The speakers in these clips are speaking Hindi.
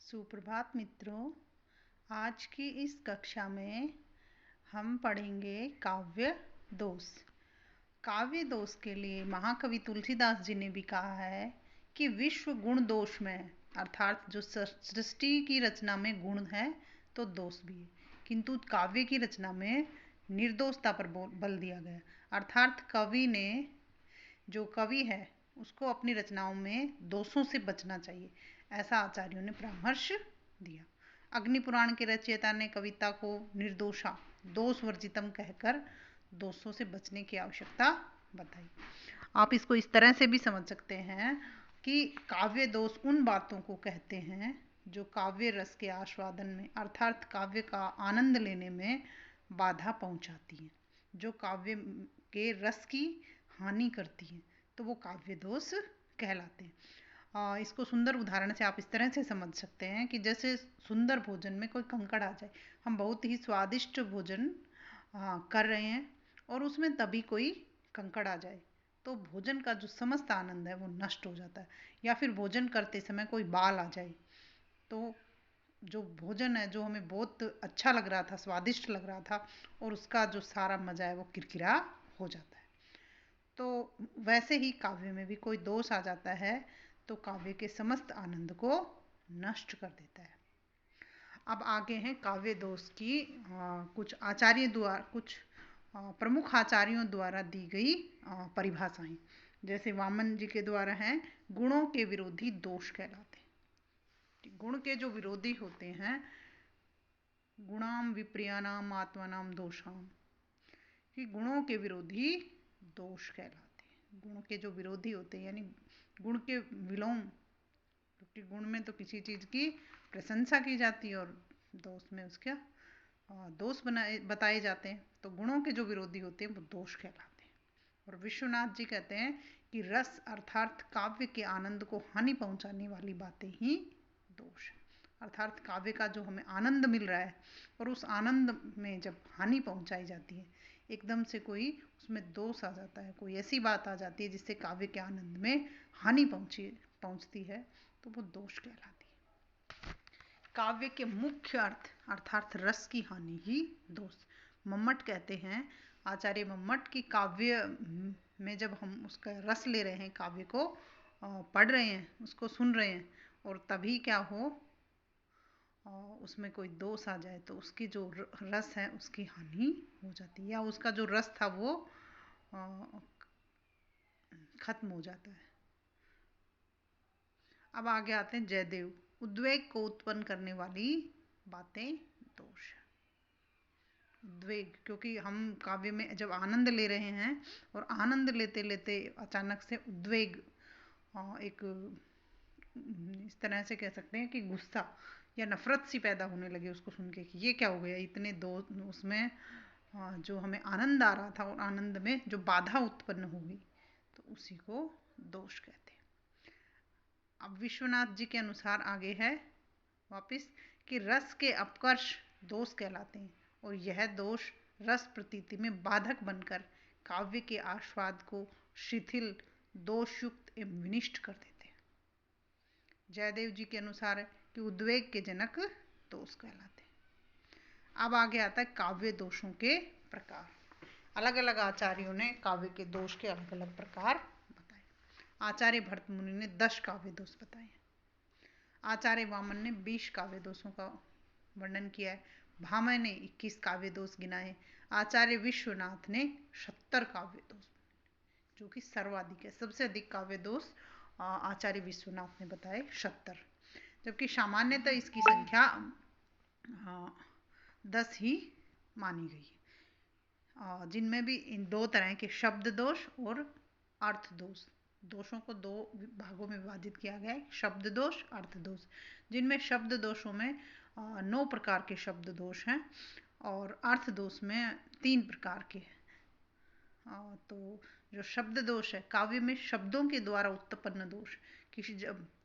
सुप्रभात मित्रों। आज की इस कक्षा में हम पढ़ेंगे काव्य दोष। काव्य दोष के लिए महाकवि तुलसीदास जी ने भी कहा है कि विश्व गुण दोष में, अर्थात जो सृष्टि की रचना में गुण है तो दोष भी है, किंतु काव्य की रचना में निर्दोषता पर बल दिया गया। अर्थात जो कवि है उसको अपनी रचनाओं में दोषों से बचना चाहिए, ऐसा आचार्यों ने परामर्श दिया। अग्नि पुराण के रचयिता ने कविता को निर्दोषा, दोष वर्जितम कहकर दोषों से बचने की आवश्यकता बताई। आप इसको इस तरह से भी समझ सकते हैं कि काव्य दोष उन बातों को कहते हैं जो काव्य रस के आस्वादन में, अर्थात काव्य का आनंद लेने में बाधा पहुंचाती है, जो काव्य के रस की हानि करती है, तो वो काव्य दोष कहलाते हैं। इसको सुंदर उदाहरण से आप इस तरह से समझ सकते हैं कि जैसे सुंदर भोजन में कोई कंकड़ आ जाए, हम बहुत ही स्वादिष्ट भोजन कर रहे हैं और उसमें तभी कोई कंकड़ आ जाए तो भोजन का जो समस्त आनंद है वो नष्ट हो जाता है। या फिर भोजन करते समय कोई बाल आ जाए तो जो भोजन है, जो हमें बहुत अच्छा लग रहा था, स्वादिष्ट लग रहा था, और उसका जो सारा मजा है वो किरकिरा हो जाता है। तो वैसे ही काव्य में भी कोई दोष आ जाता है तो काव्य के समस्त आनंद को नष्ट कर देता है। अब आगे हैं काव्य दोष की कुछ प्रमुख आचार्यों द्वारा दी गई परिभाषाएं। जैसे वामन जी के द्वारा हैं, गुणों के विरोधी दोष कहलाते हैं। गुण के जो विरोधी होते हैं, गुणाम विप्रियानाम आत्मनाम दोषाम, कि गुणों के विरोधी दोष कहलाते हैं। गुण के जो विरोधी होते हैं यानी गुण के विलोम, क्योंकि गुण में तो किसी चीज़ की प्रशंसा की जाती है और दोष में उसके दोष बताए जाते हैं। तो गुणों के जो विरोधी होते हैं वो दोष कहलाते हैं। और विश्वनाथ जी कहते हैं कि रस अर्थात काव्य के आनंद को हानि पहुंचाने वाली बातें ही दोष है। अर्थात काव्य का जो हमें आनंद मिल रहा है और उस आनंद में जब हानि पहुंचाई जाती है, एकदम से कोई उसमें दोष आ जाता है, कोई ऐसी बात आ जाती है जिससे काव्य के आनंद में हानि पहुंचती है, तो वो दोष कहलाती है। काव्य के मुख्य अर्थ अर्थात रस की हानि ही दोष। मम्मट कहते हैं, आचार्य मम्मट, की काव्य में जब हम उसका रस ले रहे हैं, काव्य को पढ़ रहे हैं, उसको सुन रहे हैं, और तभी क्या हो उसमें कोई दोष आ जाए तो उसकी जो रस है उसकी हानि हो जाती है, या उसका जो रस था वो खत्म हो जाता है। अब आगे आते हैं जयदेव। उद्वेग को उत्पन्न करने वाली बातें दोष। उद्वेग, क्योंकि हम काव्य में जब आनंद ले रहे हैं और आनंद लेते लेते अचानक से उद्वेग, एक इस तरह से कह सकते हैं कि गुस्सा या नफरत सी पैदा होने लगी उसको सुन के कि ये क्या हो गया, इतने दो उसमें जो हमें आनंद आ रहा था और आनंद में जो बाधा उत्पन्न होगी, तो उसी को दोष कहते हैं। अब विश्वनाथ जी के अनुसार आगे है वापिस कि रस के अपकर्ष दोष कहलाते हैं, और यह दोष रस प्रतीति में बाधक बनकर काव्य के आस्वाद को शिथिल, दोषयुक्त एवं विनिष्ट कर देते हैं। जयदेव जी के अनुसार है कि उद्वेग के जनक दोष कहलाते हैं। अब आगे आता है काव्य दोषों के प्रकार। अलग अलग आचार्यों ने काव्य के दोष के अलग अलग प्रकार बताए। आचार्य भरत मुनि ने 10 काव्य दोष बताए। आचार्य वामन ने 20 काव्य दोषों का वर्णन किया है। भामह ने 21 काव्य दोष गिनाए। आचार्य विश्वनाथ ने 70 काव्य दोष, जो कि सर्वाधिक है। सबसे अधिक काव्य दोष आचार्य विश्वनाथ ने बताए 70, जबकि सामान्यतः इसकी संख्या 10 ही मानी गई है, जिनमें भी इन 2 तरह के शब्द दोष और अर्थ दोष, दोषों को 2 भागों में विभाजित किया गया है, शब्द दोष, अर्थ दोष। जिनमें शब्द दोषों में 9 प्रकार के शब्द दोष हैं और अर्थ दोष में 3 प्रकार के हैं। तो जो शब्द दोष है, काव्य में शब्दों के द्वारा उत्पन्न दोष,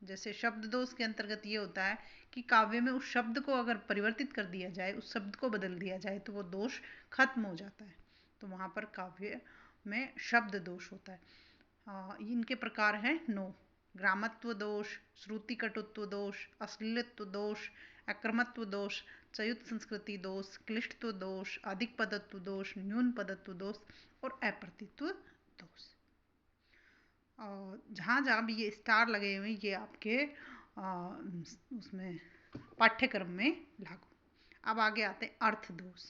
जैसे शब्द दोष के अंतर्गत ये होता है कि काव्य में उस शब्द को अगर परिवर्तित कर दिया जाए, उस शब्द को बदल दिया जाए, तो वो दोष खत्म हो जाता है। तो वहाँ पर काव्य में शब्द दोष होता है। इनके प्रकार हैं 9, ग्रामत्व दोष, श्रुति कटुत्व दोष, अश्लीलत्व दोष, अक्रमत्व दोष, चयुत संस्कृति दोष, क्लिष्टत्व दोष, अधिक पदत्व दोष, न्यून पदत्व दोष और अप्रतित्व दोष। जहाँ जहाँ भी ये स्टार लगे हुए ये आपके उसमें पाठ्यक्रम में लागू। अब आगे आते हैं अर्थ दोष।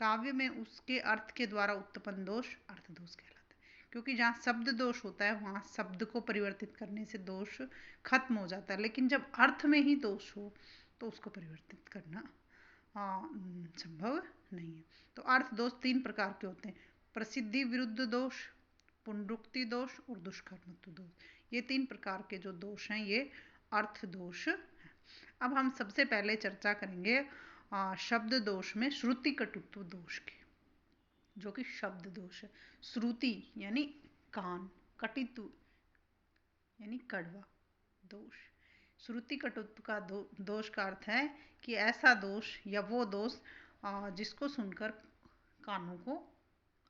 काव्य में उसके अर्थ के द्वारा उत्पन्न दोष अर्थ दोष कहलाता है, क्योंकि जहाँ शब्द दोष होता है वहाँ शब्द को परिवर्तित करने से दोष खत्म हो जाता है, लेकिन जब अर्थ में ही दोष हो तो उसको परिवर्तित करना संभव नहीं है। तो अर्थ दोष 3 प्रकार के होते हैं: प्रसिद्धि विरुद्ध दोष, पुनरुक्ति दोष और दुष्कर्मत्व दोष। ये 3 प्रकार के जो दोष हैं ये अर्थ दोष हैं। अब हम सबसे पहले चर्चा करेंगे शब्द दोष में श्रुति कटुत्व दोष की, जो कि शब्द दोष है। श्रुति यानी कान, कटित्व यानी कड़वा दोष। श्रुति कटुत्व का दोष का अर्थ है कि ऐसा दोष या वो दोष जिसको सुनकर कानों को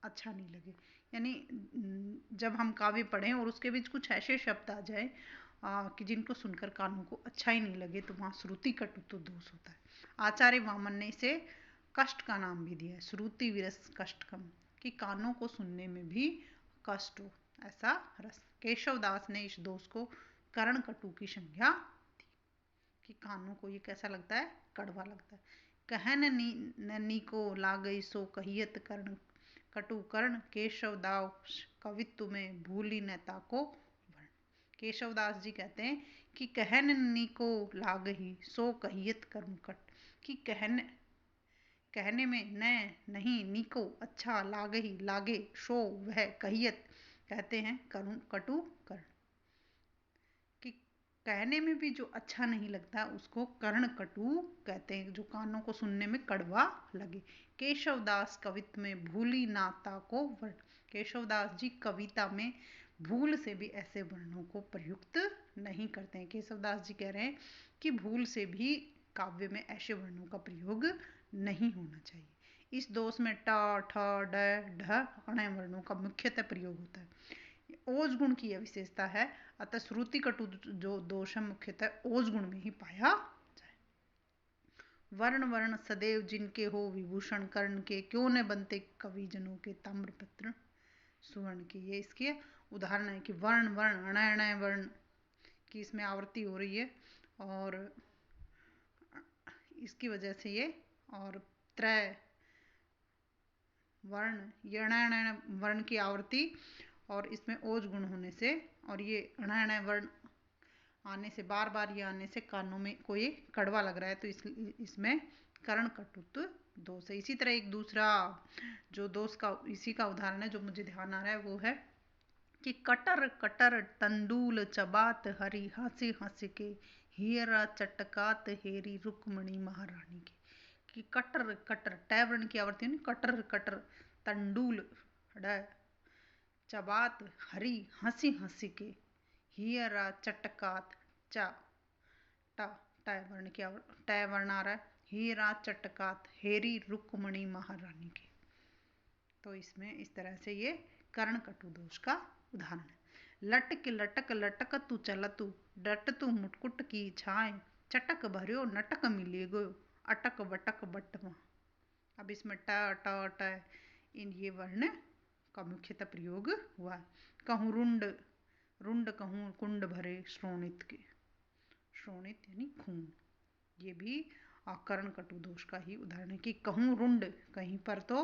अच्छा नहीं लगे। यानी जब हम काव्य पढ़ें और उसके बीच कुछ ऐसे शब्द आ जाए कि जिनको सुनकर कानों को अच्छा ही नहीं लगे, तो वहाँ श्रुति कटुत्व दोष होता है। आचार्य वामन ने इसे कष्ट का नाम भी दिया है, श्रुति विरस कष्टकम, कि कानों को सुनने में भी कष्ट हो ऐसा रस। केशव दास ने इस दोष को कर्ण कटु की संज्ञा दी कि कानों को ये कैसा लगता है, कड़वा लगता है। कहन नी को लागई सो कहियत कर्ण कटु कर्ण, केशव दास कवित्व में भूली न ताको वर्ण। केशव दास जी कहते हैं कि कहन नी को लागही सो कहियत कर्म कट, कि कहने में न नहीं, नीको अच्छा, लागही लागे, शो वह, कहियत कहते हैं कटु कर्ण, कि कहने में भी जो अच्छा नहीं लगता उसको कर्ण कटु कहते हैं, जो कानों को सुनने में कड़वा लगे। केशव दास कवित्व में भूली नाता को वर्ण। केशव दास जी कविता में भूल से भी ऐसे वर्णों को प्रयुक्त नहीं करते हैं। केशव दास जी कह रहे हैं कि भूल से भी काव्य में ऐसे वर्णों का प्रयोग नहीं होना चाहिए। इस दोष में ट, ठ, ड, ढ, अण वर्णों का मुख्यतः प्रयोग होता है। ओज गुण की यह विशेषता है, अतः श्रुति कटु जो दोष है मुख्यतः ओज गुण में ही पाया जाए। वर्ण वर्ण सदैव जिनके हो विभूषण, कर्ण के क्यों न बनते कवि जनों के ताम्रपत्र सुवर्ण के। ये इसके उदाहरण है कि वर्ण वर्ण अण अण वर्ण की इसमें आवृत्ति हो रही है और इसकी वजह से ये, और त्रय वर्ण ये अण वर्ण की आवृत्ति और इसमें ओज गुण होने से, और ये अण वर्ण आने से, बार बार ये आने से कानों में कोई कड़वा लग रहा है, तो इसमें कर्ण कटुत्व दोष है। इसी तरह एक दूसरा जो दोष का इसी का उदाहरण है जो मुझे ध्यान आ रहा है वो है कि कटर कटर तंदूल चबात हरी, हंसी हंसी के हीरा चटकात हेरी रुक्मणी महारानी के। कि कटर कटर टैवर्ण की आवृत्ति है, कटर कटर तंडूल चबात हरी, हंसी हंसी के हीरा चटकात चा टैवर्ण की टैवर्ण आ रहा है, हीरा चटकात हेरी रुक्मणी महारानी के। तो इसमें इस तरह से ये कर्ण कटु दोष का उदाहरण है। लटक लटक लटक तू चलतु, डट तू मुटकुट की छाए, चटक भर्यो नटक मिले गयो, अटक बटक बटमा। अब इसमें ट ट ट इन ये वर्ण का मुख्यतः प्रयोग हुआ है। कहूँ रुंड, रुंड कहूँ कुंड भरे श्रोणित के, श्रोणित यानी खून, ये भी कर्ण कटु दोष का ही उदाहरण है। कि कहूँ रुंड, कहीं पर तो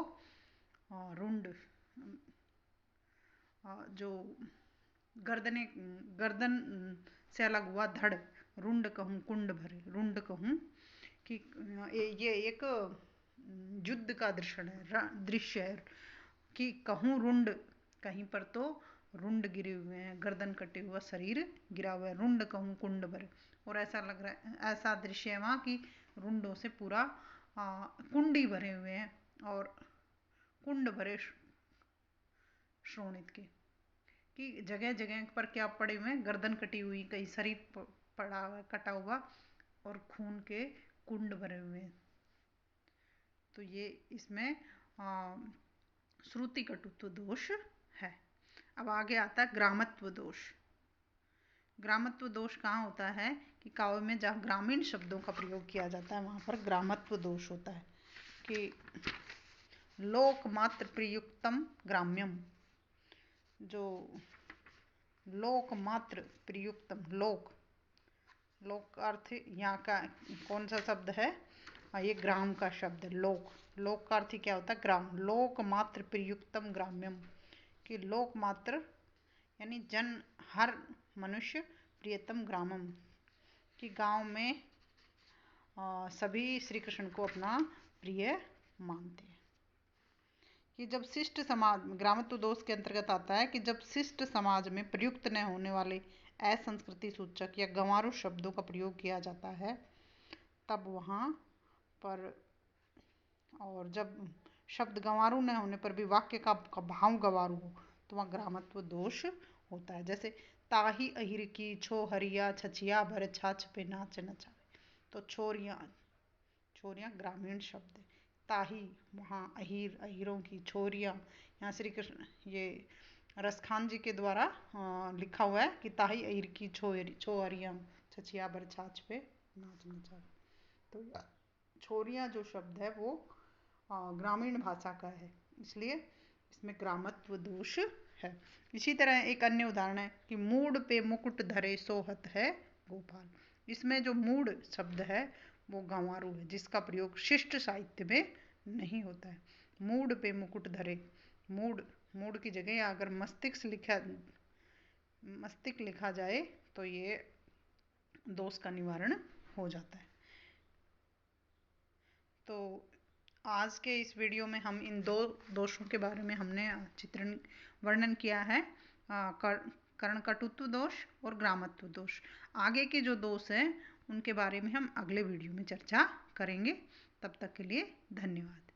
रुंड जो गर्दन से अलग हुआ धड़, रुंड कहूँ कुंड भरे, रुंड कहूँ कि ये एक युद्ध का दृश्य है कि कहूँ रुंड, कहीं पर तो रुंड गिरे हुए हैं, गर्दन कटे हुआ शरीर गिरा हुआ है, रुंड कहूँ कुंड भरे, और ऐसा लग रहा है, ऐसा दृश्य है वहाँ की रुंडों से पूरा कुंडी भरे हुए हैं और कुंड भरे श्रोणित के, कि जगह जगह पर क्या पड़े हुए हैं, गर्दन कटी हुई, कहीं शरीर पड़ा कटा हुआ और खून के कुंड भरे हुए हैं। तो ये इसमें श्रुति कटुत्व दोष है। अब आगे आता है ग्रामत्व दोष। ग्रामत्व दोष कहाँ होता है कि काव्य में जहाँ ग्रामीण शब्दों का प्रयोग किया जाता है वहाँ पर ग्रामत्व दोष होता है कि लोकमात्र प्रयुक्तम ग्राम्यम, जो लोकमात्र प्रयुक्तम, लोक का अर्थ यहाँ का कौन सा शब्द है? ये ग्राम का शब्द लोक का अर्थ क्या होता है? ग्राम। लोकमात्र प्रयुक्तम ग्राम्यम, कि लोकमात्र यानी हर मनुष्य प्रियतम ग्रामम, कि गांव में सभी श्री कृष्ण को अपना प्रिय मानते हैं। कि जब शिष्ट समाज, ग्रामत्व दोष के अंतर्गत आता है कि जब शिष्ट समाज में प्रयुक्त न होने वाले असंस्कृति सूचक या गंवारू शब्दों का प्रयोग किया जाता है तब वहाँ पर, और जब शब्द गंवारू न होने पर भी वाक्य का भाव गंवारू हो तो वहाँ ग्रामत्व दोष होता है। जैसे ताही अहिर की छो हरिया छछिया भर छाछ पे नाच नचावे, तो छोरियाँ ग्रामीण शब्द है। ताही वहाँ अहिरों की, छोरियाँ यहाँ श्री कृष्ण, ये रसखान जी के द्वारा लिखा हुआ है कि ताही अहिर की छो हरिया छछिया भर छाछ पे नाच नचावे। तो छोरियाँ जो शब्द है वो ग्रामीण भाषा का है, इसलिए इसमें ग्रामत्व दोष है। इसी तरह एक अन्य उदाहरण है कि मूड पे मुकुट धरे सोहत है गोपाल। इसमें जो मूड शब्द है वो गंवारू है, जिसका प्रयोग शिष्ट साहित्य में नहीं होता है। मूड पे मुकुट धरे, मूड की जगह अगर मस्तिष्क लिखा जाए तो ये दोष का निवारण हो जाता है। तो आज के इस वीडियो में हम इन दो दोषों के बारे में हमने वर्णन किया है, कर्णकटुत्व दोष और ग्रामत्व दोष। आगे के जो दोष हैं उनके बारे में हम अगले वीडियो में चर्चा करेंगे। तब तक के लिए धन्यवाद।